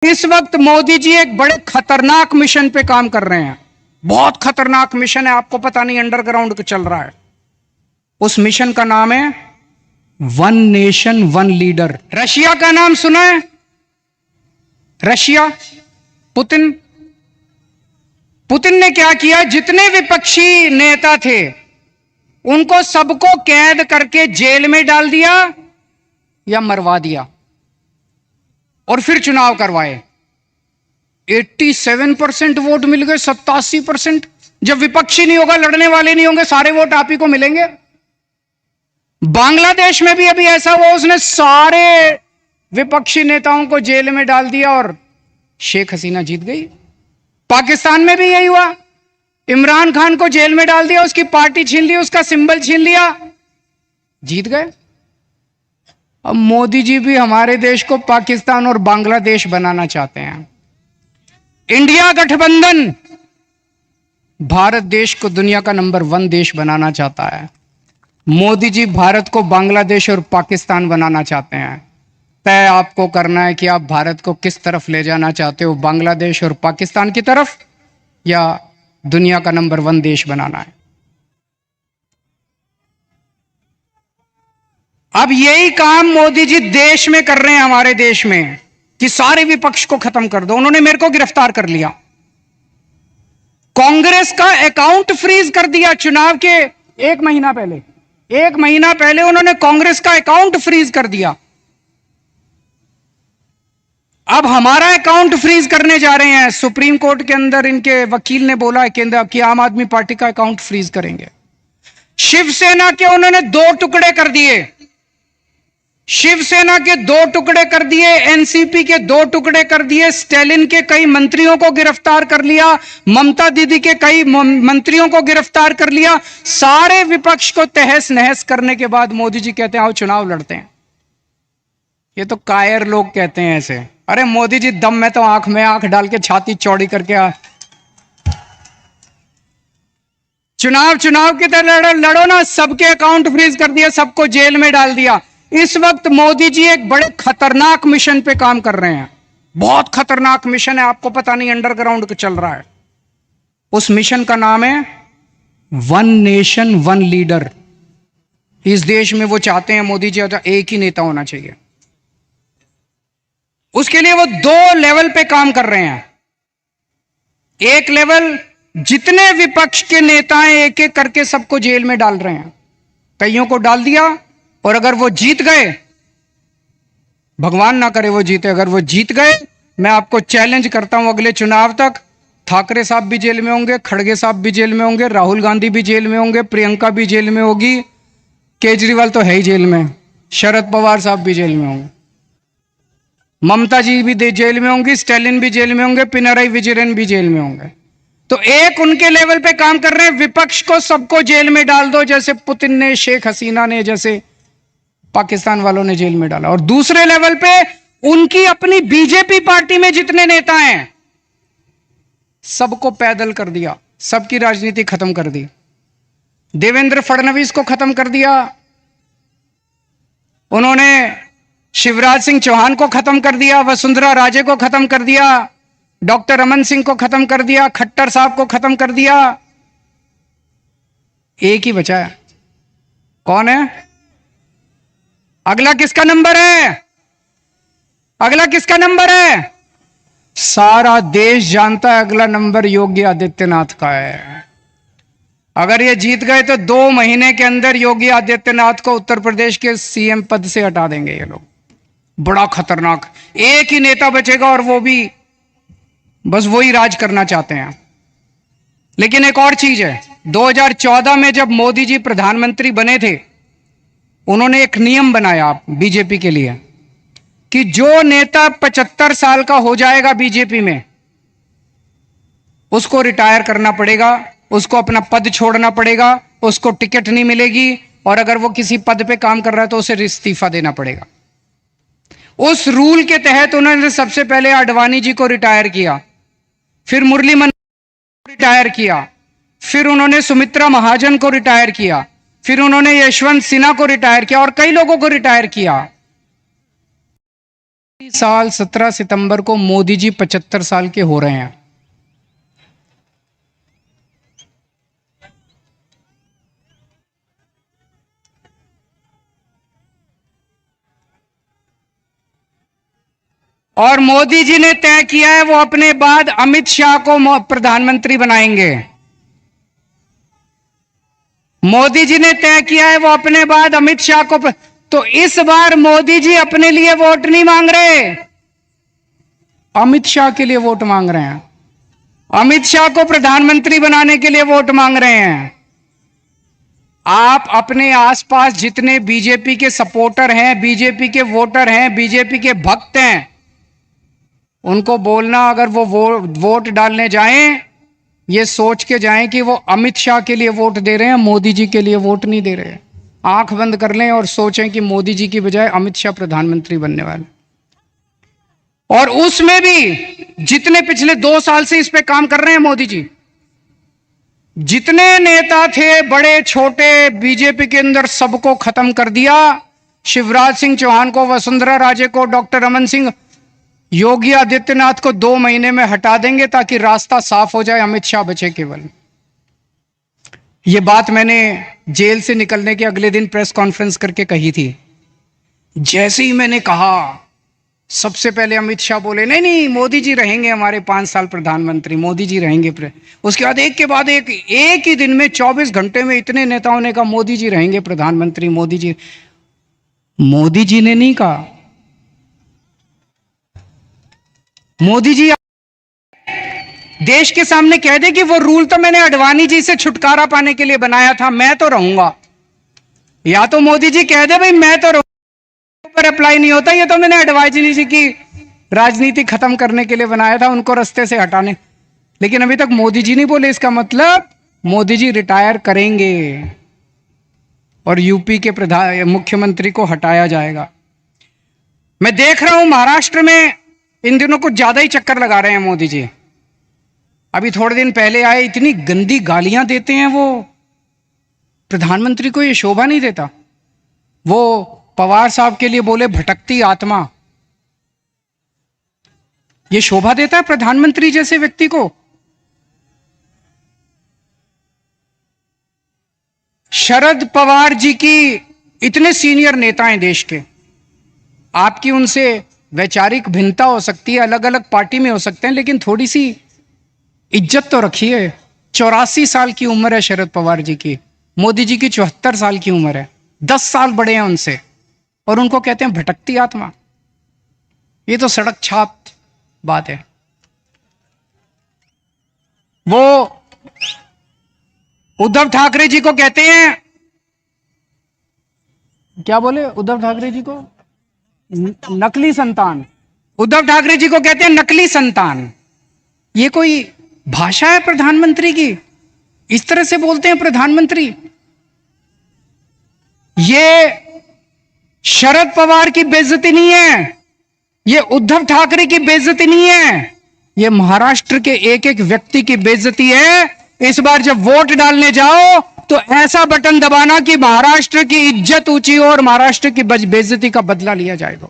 इस वक्त मोदी जी एक बड़े खतरनाक मिशन पे काम कर रहे हैं। बहुत खतरनाक मिशन है, आपको पता नहीं अंडरग्राउंड का चल रहा है। उस मिशन का नाम है one nation one leader. Russia का नाम सुना है? Russia, Putin. पुतिन ने क्या किया, जितने विपक्षी नेता थे उनको सबको कैद करके जेल में डाल दिया या मरवा दिया और फिर चुनाव करवाए। 87% वोट मिल गए, 87%। जब विपक्षी नहीं होगा, लड़ने वाले नहीं होंगे, सारे वोट आप ही को मिलेंगे। बांग्लादेश में भी अभी ऐसा हुआ, उसने सारे विपक्षी नेताओं को जेल में डाल दिया और शेख हसीना जीत गई। पाकिस्तान में भी यही हुआ, इमरान खान को जेल में डाल दिया, उसकी पार्टी छीन ली, उसका सिंबल छीन लिया, जीत गए। अब मोदी जी भी हमारे देश को पाकिस्तान और बांग्लादेश बनाना चाहते हैं। इंडिया गठबंधन भारत देश को दुनिया का नंबर 1 देश बनाना चाहता है। मोदी जी भारत को बांग्लादेश और पाकिस्तान बनाना चाहते हैं। तय आपको करना है कि आप भारत को किस तरफ ले जाना चाहते हो, बांग्लादेश और पाकिस्तान की तरफ या दुनिया का नंबर 1 देश बनाना है। अब यही काम मोदी जी देश में कर रहे हैं, हमारे देश में, कि सारे विपक्ष को खत्म कर दो। उन्होंने मेरे को गिरफ्तार कर लिया, कांग्रेस का अकाउंट फ्रीज कर दिया। चुनाव के एक महीना पहले उन्होंने कांग्रेस का अकाउंट फ्रीज कर दिया। अब हमारा अकाउंट फ्रीज करने जा रहे हैं। सुप्रीम कोर्ट के अंदर इनके वकील ने बोला है कि आम आदमी पार्टी का अकाउंट फ्रीज करेंगे। शिवसेना के उन्होंने 2 टुकड़े कर दिए, शिवसेना के 2 टुकड़े कर दिए, एनसीपी के 2 टुकड़े कर दिए, स्टैलिन के कई मंत्रियों को गिरफ्तार कर लिया, ममता दीदी के कई मंत्रियों को गिरफ्तार कर लिया। सारे विपक्ष को तहस नहस करने के बाद मोदी जी कहते हैं आओ चुनाव लड़ते हैं। ये तो कायर लोग कहते हैं ऐसे। अरे मोदी जी, दम में तो आंख में आंख डाल के छाती चौड़ी करके चुनाव की तरह लड़ो ना। सबके अकाउंट फ्रीज कर दिया, सबको जेल में डाल दिया। इस वक्त मोदी जी एक बड़े खतरनाक मिशन पे काम कर रहे हैं। बहुत खतरनाक मिशन है, आपको पता नहीं अंडरग्राउंड का चल रहा है। उस मिशन का नाम है वन नेशन वन लीडर। इस देश में वो चाहते हैं मोदी जी एक ही नेता होना चाहिए। उसके लिए वो 2 लेवल पे काम कर रहे हैं। एक लेवल, जितने विपक्ष के नेता हैं एक एक करके सबको जेल में डाल रहे हैं। कईयों को डाल दिया और अगर वो जीत गए, भगवान ना करे वो जीते, अगर वो जीत गए, मैं आपको चैलेंज करता हूं अगले चुनाव तक ठाकरे साहब भी जेल में होंगे, खड़गे साहब भी जेल में होंगे, राहुल गांधी भी जेल में होंगे, प्रियंका भी जेल में होगी, केजरीवाल तो है ही जेल में, शरद पवार साहब भी जेल में होंगे, ममता जी भी जेल में होंगी, स्टैलिन भी जेल में होंगे, पिनराई विजयन भी जेल में होंगे। तो एक उनके लेवल पे काम कर रहे हैं, विपक्ष को सबको जेल में डाल दो, जैसे पुतिन ने, शेख हसीना ने, जैसे पाकिस्तान वालों ने जेल में डाला। और दूसरे लेवल पे उनकी अपनी बीजेपी पार्टी में जितने नेता हैं सबको पैदल कर दिया, सबकी राजनीति खत्म कर दी। देवेंद्र फडणवीस को खत्म कर दिया उन्होंने, शिवराज सिंह चौहान को खत्म कर दिया, वसुंधरा राजे को खत्म कर दिया, डॉक्टर रमन सिंह को खत्म कर दिया, खट्टर साहब को खत्म कर दिया। एक ही बचा है, कौन है? अगला किसका नंबर है? अगला किसका नंबर है? सारा देश जानता है अगला नंबर योगी आदित्यनाथ का है। अगर ये जीत गए तो 2 महीने के अंदर योगी आदित्यनाथ को उत्तर प्रदेश के सीएम पद से हटा देंगे ये लोग। बड़ा खतरनाक, एक ही नेता बचेगा और वो भी बस वही राज करना चाहते हैं। लेकिन एक और चीज है, 2014 में जब मोदी जी प्रधानमंत्री बने थे, उन्होंने एक नियम बनाया बीजेपी के लिए कि जो नेता 75 साल का हो जाएगा बीजेपी में, उसको रिटायर करना पड़ेगा, उसको अपना पद छोड़ना पड़ेगा, उसको टिकट नहीं मिलेगी, और अगर वो किसी पद पे काम कर रहा है तो उसे इस्तीफा देना पड़ेगा। उस रूल के तहत उन्होंने सबसे पहले आडवाणी जी को रिटायर किया, फिर मुरली मनोहर को रिटायर किया, फिर उन्होंने सुमित्रा महाजन को रिटायर किया, फिर उन्होंने यशवंत सिन्हा को रिटायर किया और कई लोगों को रिटायर किया। साल 17 सितंबर को मोदी जी 75 साल के हो रहे हैं। और मोदी जी ने तय किया है वो अपने बाद अमित शाह को प्रधानमंत्री बनाएंगे। मोदी जी ने तय किया है वो अपने बाद अमित शाह को तो इस बार मोदी जी अपने लिए वोट नहीं मांग रहे, अमित शाह के लिए वोट मांग रहे हैं। अमित शाह को प्रधानमंत्री बनाने के लिए वोट मांग रहे हैं। आप अपने आसपास जितने बीजेपी के सपोर्टर हैं, बीजेपी के वोटर हैं, बीजेपी के भक्त हैं, उनको बोलना अगर वो वोट डालने जाएं, ये सोच के जाएं कि वो अमित शाह के लिए वोट दे रहे हैं, मोदी जी के लिए वोट नहीं दे रहे हैं। आंख बंद कर लें और सोचें कि मोदी जी की बजाय अमित शाह प्रधानमंत्री बनने वाले। और उसमें भी जितने पिछले 2 साल से इस पे काम कर रहे हैं मोदी जी, जितने नेता थे बड़े छोटे बीजेपी के अंदर, सबको खत्म कर दिया। शिवराज सिंह चौहान को, वसुंधरा राजे को, डॉक्टर रमन सिंह, योगी आदित्यनाथ को 2 महीने में हटा देंगे ताकि रास्ता साफ हो जाए, अमित शाह बचे केवल। यह बात मैंने जेल से निकलने के अगले दिन प्रेस कॉन्फ्रेंस करके कही थी। जैसे ही मैंने कहा, सबसे पहले अमित शाह बोले नहीं नहीं मोदी जी रहेंगे हमारे 5 साल प्रधानमंत्री, मोदी जी रहेंगे। उसके बाद एक के बाद एक ही दिन में 24 घंटे में इतने नेताओं ने कहा मोदी जी रहेंगे प्रधानमंत्री, मोदी जी। मोदी जी ने नहीं कहा, मोदी जी देश के सामने कह दे कि वो रूल तो मैंने अडवाणी जी से छुटकारा पाने के लिए बनाया था, मैं तो रहूंगा। या तो मोदी जी कह दे भाई मैं तो पर अप्लाई नहीं होता, ये तो मैंने अडवाणी जी की राजनीति खत्म करने के लिए बनाया था, उनको रास्ते से हटाने। लेकिन अभी तक मोदी जी नहीं बोले। इसका मतलब मोदी जी रिटायर करेंगे और यूपी के मुख्यमंत्री को हटाया जाएगा। मैं देख रहा हूं महाराष्ट्र में इन दिनों कुछ ज्यादा ही चक्कर लगा रहे हैं मोदी जी। अभी थोड़े दिन पहले आए, इतनी गंदी गालियां देते हैं वो, प्रधानमंत्री को ये शोभा नहीं देता। वो पवार साहब के लिए बोले भटकती आत्मा, ये शोभा देता है प्रधानमंत्री जैसे व्यक्ति को? शरद पवार जी की इतने सीनियर नेता हैं देश के, आपकी उनसे वैचारिक भिन्नता हो सकती है, अलग अलग पार्टी में हो सकते हैं, लेकिन थोड़ी सी इज्जत तो रखिए। 84 साल की उम्र है शरद पवार जी की, मोदी जी की 74 साल की उम्र है, 10 साल बड़े हैं उनसे, और उनको कहते हैं भटकती आत्मा। ये तो सड़क छाप बात है। वो उद्धव ठाकरे जी को कहते हैं, क्या बोले उद्धव ठाकरे जी को? नकली संतान। उद्धव ठाकरे जी को कहते हैं नकली संतान। ये कोई भाषा है प्रधानमंत्री की? इस तरह से बोलते हैं प्रधानमंत्री? ये शरद पवार की बेइज्जती नहीं है, ये उद्धव ठाकरे की बेइज्जती नहीं है, ये महाराष्ट्र के एक एक व्यक्ति की बेइज्जती है। इस बार जब वोट डालने जाओ तो ऐसा बटन दबाना कि महाराष्ट्र की इज्जत ऊंची हो और महाराष्ट्र की बेइज्जती का बदला लिया जाएगा।